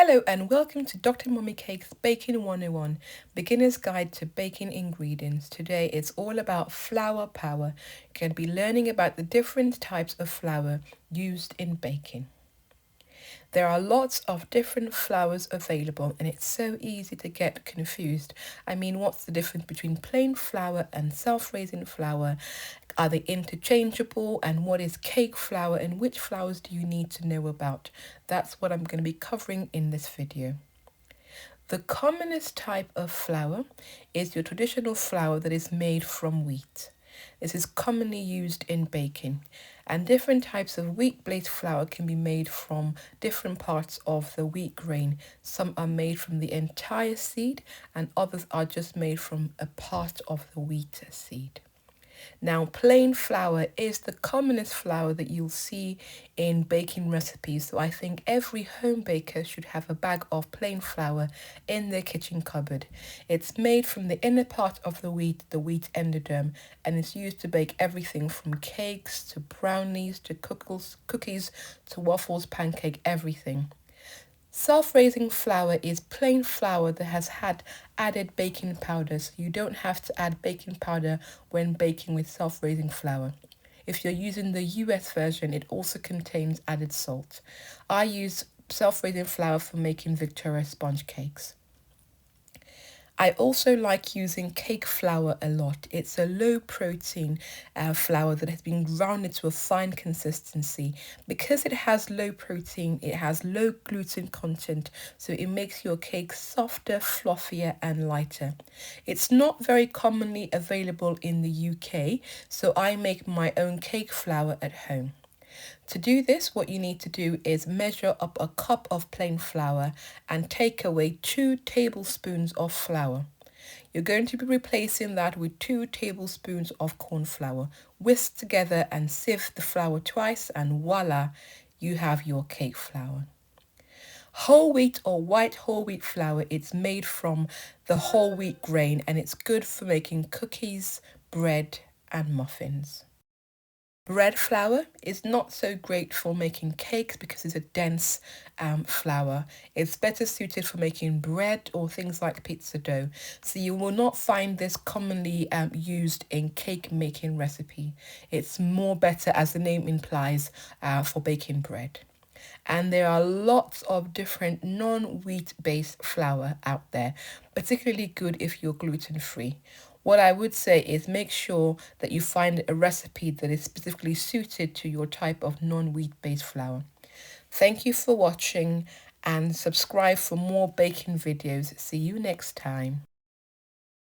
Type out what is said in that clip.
Hello and welcome to Drmummycakes Baking 101, Beginner's Guide to Baking Ingredients. Today it's all about flour power. You're going to be learning about the different types of flour used in baking. There are lots of different flours available and it's so easy to get confused. I mean, what's the difference between plain flour and self-raising flour? Are they interchangeable? And what is cake flour and which flours do you need to know about? That's what I'm going to be covering in this video. The commonest type of flour is your traditional flour that is made from wheat. This is commonly used in baking, and different types of wheat-based flour can be made from different parts of the wheat grain. Some are made from the entire seed and others are just made from a part of the wheat seed. Now, plain flour is the commonest flour that you'll see in baking recipes. So I think every home baker should have a bag of plain flour in their kitchen cupboard. It's made from the inner part of the wheat endoderm, and it's used to bake everything from cakes to brownies to cookies to waffles, pancake, everything. Self-raising flour is plain flour that has had added baking powder, so you don't have to add baking powder when baking with self-raising flour. If you're using the US version, it also contains added salt. I use self-raising flour for making Victoria sponge cakes. I also like using cake flour a lot. It's a low protein flour that has been ground to a fine consistency. Because it has low protein, it has low gluten content, so it makes your cake softer, fluffier and lighter. It's not very commonly available in the UK, so I make my own cake flour at home. To do this, what you need to do is measure up a cup of plain flour and take away 2 tablespoons of flour. You're going to be replacing that with 2 tablespoons of corn flour. Whisk together and sieve the flour twice and voila, you have your cake flour. Whole wheat or white whole wheat flour, it's made from the whole wheat grain and it's good for making cookies, bread and muffins. Bread flour is not so great for making cakes because it's a dense flour. It's better suited for making bread or things like pizza dough. So you will not find this commonly used in cake making recipe. It's more better, as the name implies, for baking bread. And there are lots of different non-wheat based flour out there, particularly good if you're gluten-free. What I would say is make sure that you find a recipe that is specifically suited to your type of non-wheat based flour. Thank you for watching and subscribe for more baking videos. See you next time.